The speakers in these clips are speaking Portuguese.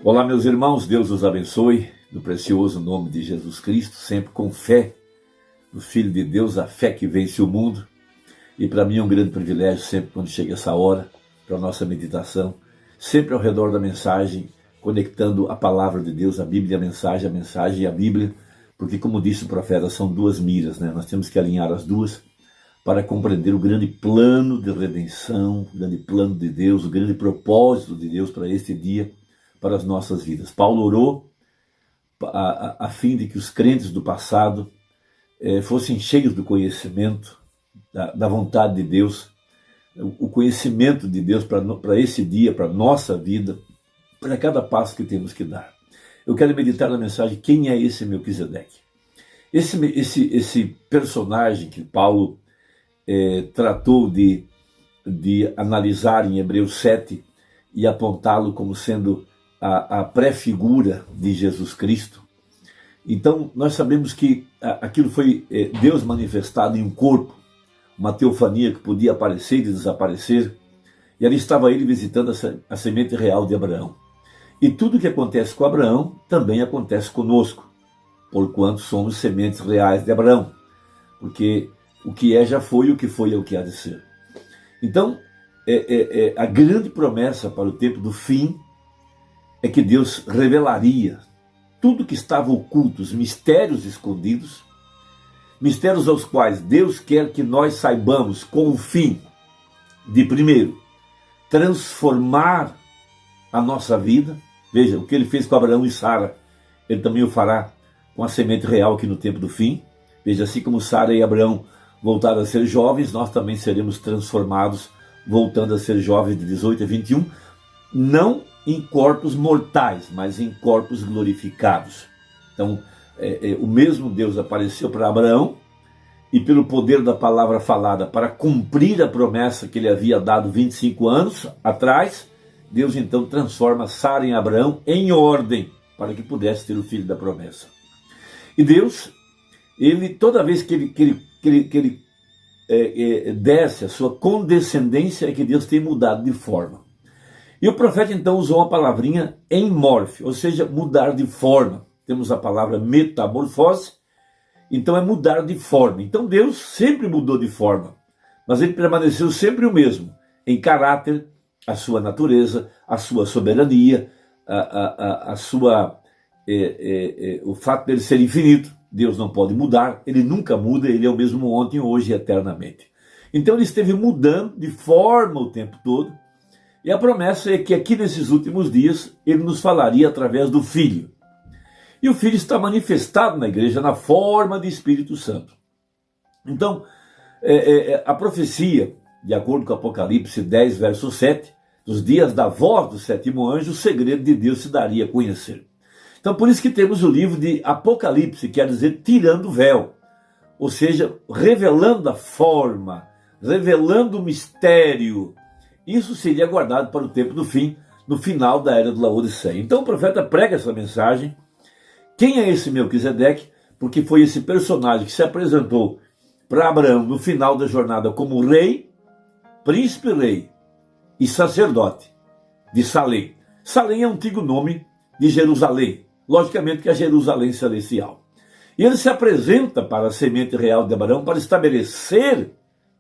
Olá, meus irmãos, Deus os abençoe, no precioso nome de Jesus Cristo, sempre com fé no Filho de Deus, a fé que vence o mundo. E para mim é um grande privilégio, sempre quando chega essa hora, para a nossa meditação, sempre ao redor da mensagem, conectando a palavra de Deus, a Bíblia e a mensagem e a Bíblia, porque como disse o profeta, são duas miras, né? Nós temos que alinhar as duas para compreender o grande plano de redenção, o grande plano de Deus, o grande propósito de Deus para este dia, para as nossas vidas. Paulo orou a fim de que os crentes do passado fossem cheios do conhecimento, da vontade de Deus, o conhecimento de Deus para esse dia, para a nossa vida, para cada passo que temos que dar. Eu quero meditar na mensagem, quem é esse Melquisedeque? Esse personagem que Paulo tratou de analisar em Hebreus 7 e apontá-lo como sendo a pré-figura de Jesus Cristo. Então, nós sabemos que aquilo foi Deus manifestado em um corpo, uma teofania que podia aparecer e desaparecer, e ali estava ele visitando a semente real de Abraão. E tudo que acontece com Abraão também acontece conosco, porquanto somos sementes reais de Abraão, porque o que é já foi, o que foi é o que há de ser. Então, a grande promessa para o tempo do fim é que Deus revelaria tudo que estava oculto, os mistérios escondidos, mistérios aos quais Deus quer que nós saibamos com o fim de, primeiro, transformar a nossa vida. Veja, o que ele fez com Abraão e Sara, ele também o fará com a semente real aqui no tempo do fim. Veja, assim como Sara e Abraão voltaram a ser jovens, nós também seremos transformados, voltando a ser jovens de 18 a 21, não em corpos mortais, mas em corpos glorificados. Então, o mesmo Deus apareceu para Abraão e pelo poder da palavra falada, para cumprir a promessa que ele havia dado 25 anos atrás, Deus então transforma Sara e Abraão em ordem, para que pudesse ter o filho da promessa. E Deus, ele toda vez que ele desce a sua condescendência, é que Deus tem mudado de forma. E o profeta então usou uma palavrinha enmorfe, ou seja, mudar de forma. Temos a palavra metamorfose, então é mudar de forma. Então Deus sempre mudou de forma, mas ele permaneceu sempre o mesmo, em caráter, a sua natureza, a sua soberania, o fato dele ser infinito. Deus não pode mudar, ele nunca muda, ele é o mesmo ontem, hoje e eternamente. Então ele esteve mudando de forma o tempo todo, e a promessa é que aqui nesses últimos dias ele nos falaria através do Filho. E o Filho está manifestado na igreja na forma de Espírito Santo. Então, a profecia, de acordo com Apocalipse 10, verso 7, nos dias da voz do sétimo anjo, o segredo de Deus se daria a conhecer. Então, por isso que temos o livro de Apocalipse, quer dizer, tirando o véu. Ou seja, revelando a forma, revelando o mistério. Isso seria guardado para o tempo do fim, no final da era de Laodiceia. Então o profeta prega essa mensagem. Quem é esse Melquisedeque? Porque foi esse personagem que se apresentou para Abraão no final da jornada como rei, príncipe rei e sacerdote de Salém. Salém é um antigo nome de Jerusalém. Logicamente que é Jerusalém celestial. E ele se apresenta para a semente real de Abraão para estabelecer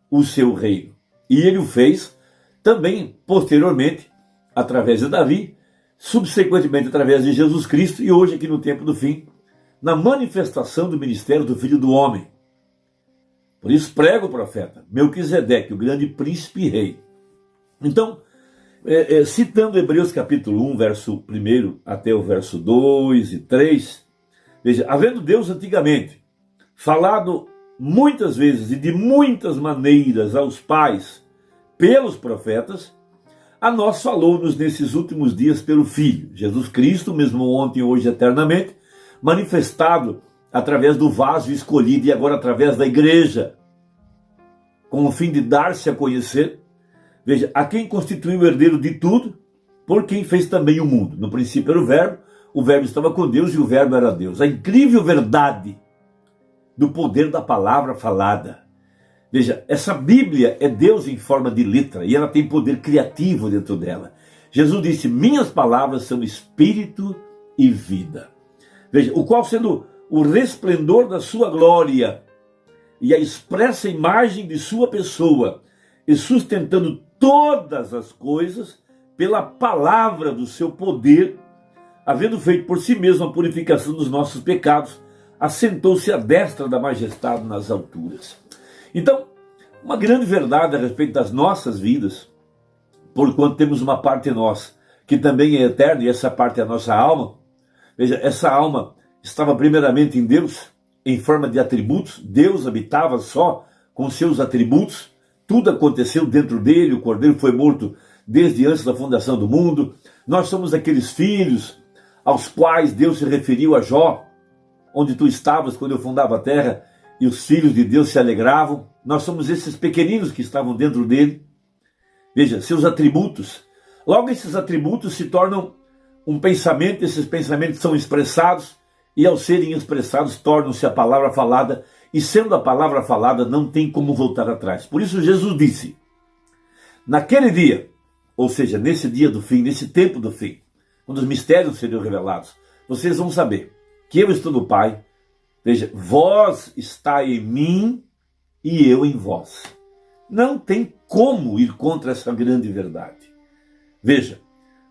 o seu reino. E ele o fez também, posteriormente, através de Davi, subsequentemente através de Jesus Cristo e hoje aqui no tempo do fim, na manifestação do ministério do Filho do Homem. Por isso prega o profeta Melquisedeque, o grande príncipe e rei. Então, citando Hebreus capítulo 1, verso 1 até o verso 2 e 3, veja, havendo Deus antigamente falado muitas vezes e de muitas maneiras aos pais pelos profetas, a nós falou-nos nesses últimos dias pelo Filho, Jesus Cristo, mesmo ontem, hoje, eternamente, manifestado através do vaso escolhido e agora através da igreja, com o fim de dar-se a conhecer. Veja, a quem constituiu o herdeiro de tudo, por quem fez também o mundo. No princípio era o verbo estava com Deus e o verbo era Deus. A incrível verdade do poder da palavra falada. Veja, essa Bíblia é Deus em forma de letra e ela tem poder criativo dentro dela. Jesus disse, minhas palavras são espírito e vida. Veja, o qual sendo o resplendor da sua glória e a expressa imagem de sua pessoa, e sustentando todas as coisas pela palavra do seu poder, havendo feito por si mesmo a purificação dos nossos pecados, assentou-se à destra da majestade nas alturas. Então, uma grande verdade a respeito das nossas vidas, porquanto temos uma parte em nós, que também é eterna, e essa parte é a nossa alma. Veja, essa alma estava primeiramente em Deus, em forma de atributos. Deus habitava só com seus atributos, tudo aconteceu dentro dele, o Cordeiro foi morto desde antes da fundação do mundo. Nós somos aqueles filhos aos quais Deus se referiu a Jó, onde tu estavas quando eu fundava a terra, e os filhos de Deus se alegravam. Nós somos esses pequeninos que estavam dentro dele. Veja, seus atributos. Logo, esses atributos se tornam um pensamento, esses pensamentos são expressados, e ao serem expressados, tornam-se a palavra falada, e sendo a palavra falada, não tem como voltar atrás. Por isso Jesus disse, naquele dia, ou seja, nesse dia do fim, nesse tempo do fim, quando os mistérios seriam revelados, vocês vão saber que eu estou no Pai. Veja, vós está em mim e eu em vós. Não tem como ir contra essa grande verdade. Veja,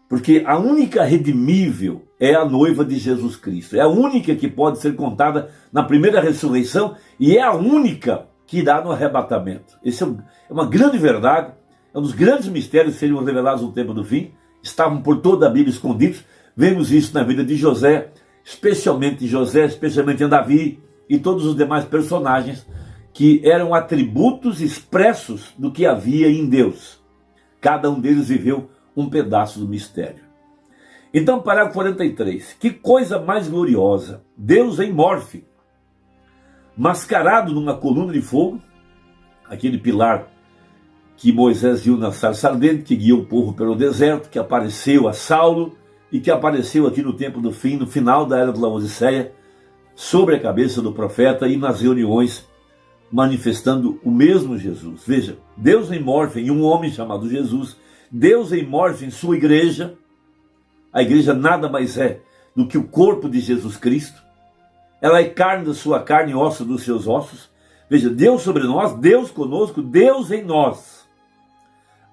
porque a única redimível é a noiva de Jesus Cristo. É a única que pode ser contada na primeira ressurreição e é a única que irá no arrebatamento. Essa é uma grande verdade, é um dos grandes mistérios que seriam revelados no tempo do fim. Estavam por toda a Bíblia escondidos. Vemos isso na vida de José, especialmente em Davi e todos os demais personagens que eram atributos expressos do que havia em Deus. Cada um deles viveu um pedaço do mistério. Então, parágrafo 43. Que coisa mais gloriosa! Deus em morfe, mascarado numa coluna de fogo, aquele pilar que Moisés viu na sarça ardente, que guiou o povo pelo deserto, que apareceu a Saulo e que apareceu aqui no tempo do fim, no final da era de Laodiceia, sobre a cabeça do profeta e nas reuniões, manifestando o mesmo Jesus. Veja, Deus em morfe em um homem chamado Jesus, Deus em morfe em sua igreja. A igreja nada mais é do que o corpo de Jesus Cristo. Ela é carne da sua carne e osso dos seus ossos. Veja, Deus sobre nós, Deus conosco, Deus em nós.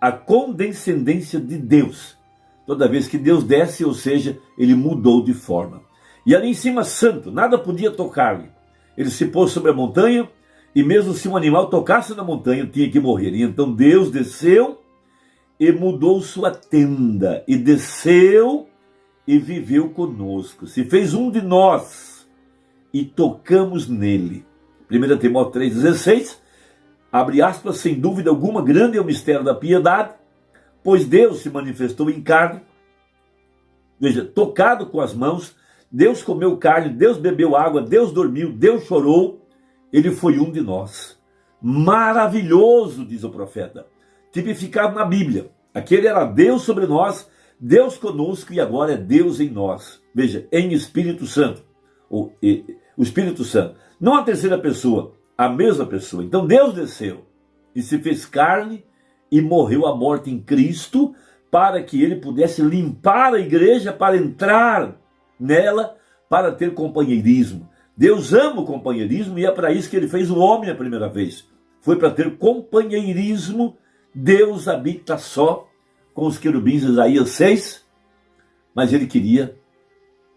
A condescendência de Deus. Toda vez que Deus desce, ou seja, ele mudou de forma. E ali em cima, santo, nada podia tocar-lhe. Ele se pôs sobre a montanha, e mesmo se um animal tocasse na montanha, tinha que morrer. E então Deus desceu e mudou sua tenda, e desceu e viveu conosco. Se fez um de nós, e tocamos nele. 1 Timóteo 3,16, abre aspas, sem dúvida alguma, grande é o mistério da piedade, pois Deus se manifestou em carne. Veja, tocado com as mãos, Deus comeu carne, Deus bebeu água, Deus dormiu, Deus chorou, ele foi um de nós. Maravilhoso, diz o profeta, tipificado na Bíblia. Aquele era Deus sobre nós, Deus conosco e agora é Deus em nós. Veja, em Espírito Santo, o Espírito Santo, não a terceira pessoa, a mesma pessoa. Então Deus desceu e se fez carne e morreu a morte em Cristo para que ele pudesse limpar a igreja para entrar nela, para ter companheirismo. Deus ama o companheirismo e é para isso que ele fez o homem a primeira vez. Foi para ter companheirismo. Deus habita só com os querubins de Isaías 6, mas ele queria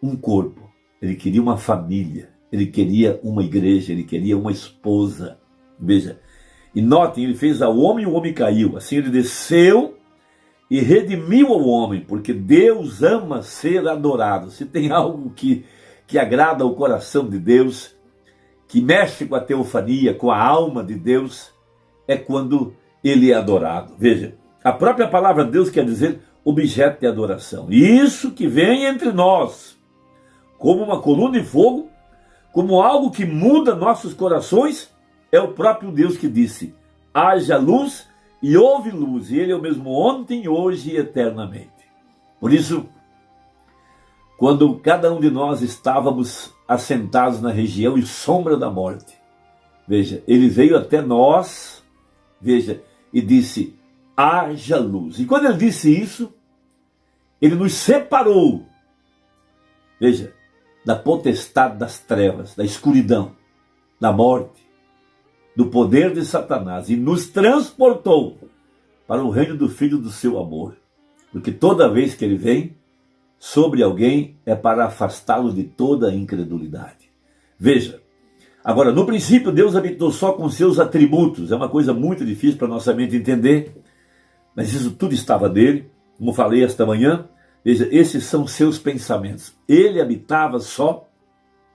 um corpo, ele queria uma família, ele queria uma igreja, ele queria uma esposa. Veja, e notem, ele fez ao homem e o homem caiu. Assim ele desceu e redimiu ao homem, porque Deus ama ser adorado. Se tem algo que agrada ao coração de Deus, que mexe com a teofania, com a alma de Deus, é quando ele é adorado. Veja, a própria palavra Deus quer dizer objeto de adoração. E isso que vem entre nós, como uma coluna de fogo, como algo que muda nossos corações, é o próprio Deus que disse, haja luz e houve luz. E ele é o mesmo ontem, hoje e eternamente. Por isso, quando cada um de nós estávamos assentados na região e sombra da morte, veja, ele veio até nós, veja, e disse, haja luz. E quando ele disse isso, Ele nos separou, veja, da potestade das trevas, da escuridão, da morte, do poder de Satanás, e nos transportou para o reino do Filho do seu amor. Porque toda vez que ele vem sobre alguém é para afastá-lo de toda a incredulidade. Veja, agora, no princípio Deus habitou só com seus atributos. É uma coisa muito difícil para nossa mente entender, mas isso tudo estava dele. Como falei esta manhã, veja, esses são seus pensamentos. Ele habitava só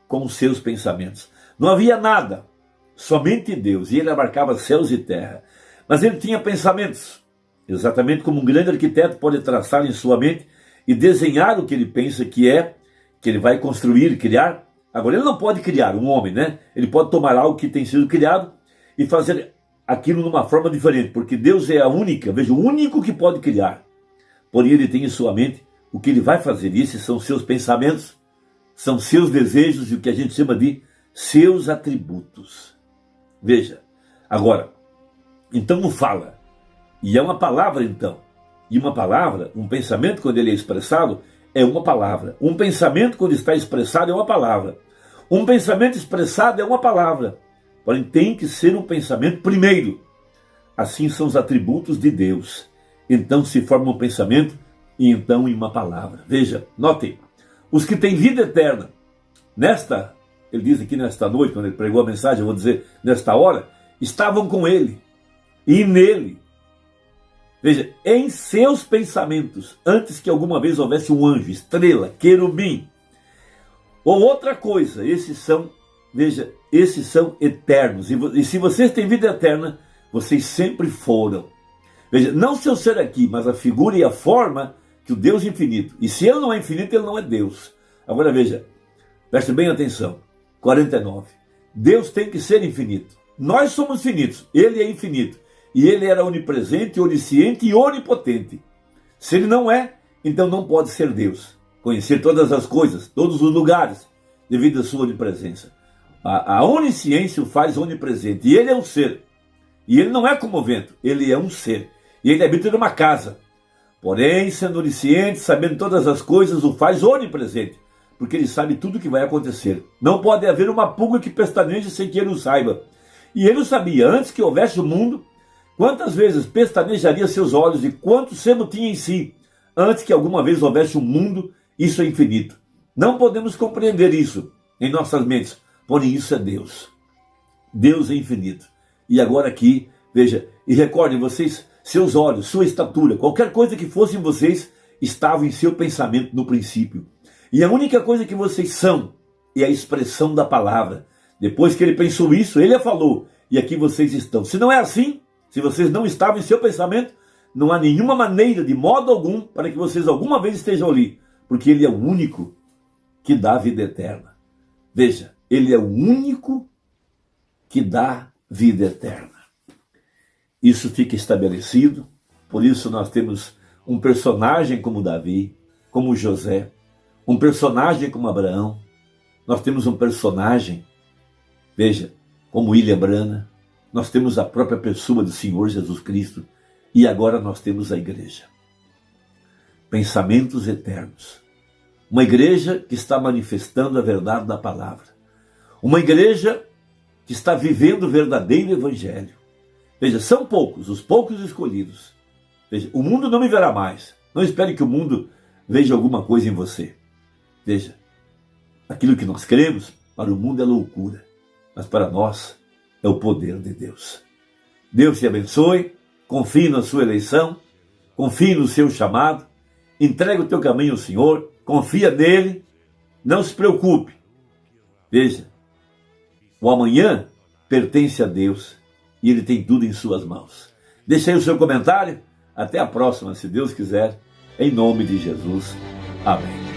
com os seus pensamentos. Não havia nada, somente Deus, e ele abarcava céus e terra. Mas ele tinha pensamentos, exatamente como um grande arquiteto pode traçar em sua mente e desenhar o que ele pensa que ele vai construir, criar. Agora, ele não pode criar um homem, né? Ele pode tomar algo que tem sido criado e fazer aquilo numa forma diferente, porque Deus é a única, veja, o único que pode criar. Porém, ele tem em sua mente o que ele vai fazer. Esses são seus pensamentos, são seus desejos e o que a gente chama de seus atributos. Veja, agora, então não fala. E é uma palavra então. E uma palavra, um pensamento quando ele é expressado, é uma palavra. Um pensamento quando está expressado é uma palavra. Um pensamento expressado é uma palavra. Porém, tem que ser um pensamento primeiro. Assim são os atributos de Deus. Então se forma um pensamento e então em uma palavra. Veja, notem, os que têm vida eterna, ele diz aqui nesta noite, quando ele pregou a mensagem, eu vou dizer, nesta hora, estavam com ele e nele. Veja, em seus pensamentos, antes que alguma vez houvesse um anjo, estrela, querubim, ou outra coisa, esses são eternos. E se vocês têm vida eterna, vocês sempre foram. Veja, não seu ser aqui, mas a figura e a forma que o Deus infinito. E se ele não é infinito, ele não é Deus. Agora veja, preste bem atenção. 49. Deus tem que ser infinito. Nós somos finitos, ele é infinito. E ele era onipresente, onisciente e onipotente. Se ele não é, então não pode ser Deus. Conhecer todas as coisas, todos os lugares, devido à sua onipresença. A onisciência o faz onipresente. E ele é um ser. E ele não é como o vento, ele é um ser. E ele habita numa casa. Porém, sendo onisciente, sabendo todas as coisas, o faz onipresente. Porque ele sabe tudo o que vai acontecer. Não pode haver uma pulga que pestaneje sem que ele o saiba. E ele o sabia, antes que houvesse o mundo, quantas vezes pestanejaria seus olhos e quanto seno tinha em si, antes que alguma vez houvesse um mundo. Isso é infinito. Não podemos compreender isso em nossas mentes, porém isso é Deus. Deus é infinito. E agora aqui, veja, e recordem vocês, seus olhos, sua estatura, qualquer coisa que fossem vocês, estava em seu pensamento no princípio. E a única coisa que vocês são é a expressão da palavra. Depois que ele pensou isso, ele a falou, e aqui vocês estão. Se não é assim, se vocês não estavam em seu pensamento, não há nenhuma maneira, de modo algum, para que vocês alguma vez estejam ali, porque ele é o único que dá vida eterna. Veja, ele é o único que dá vida eterna. Isso fica estabelecido, por isso nós temos um personagem como Davi, como José, um personagem como Abraão, nós temos um personagem, veja, como William Branham, nós temos a própria pessoa do Senhor Jesus Cristo, e agora nós temos a igreja. Pensamentos eternos. Uma igreja que está manifestando a verdade da palavra. Uma igreja que está vivendo o verdadeiro evangelho. Veja, são poucos, os poucos escolhidos. Veja, o mundo não me verá mais. Não espere que o mundo veja alguma coisa em você. Veja, aquilo que nós cremos, para o mundo é loucura, mas para nós é o poder de Deus. Deus te abençoe, confie na sua eleição, confie no seu chamado, entrega o teu caminho ao Senhor, confia nele, não se preocupe. Veja, o amanhã pertence a Deus e ele tem tudo em suas mãos. Deixe aí o seu comentário, até a próxima, se Deus quiser, em nome de Jesus. Amém.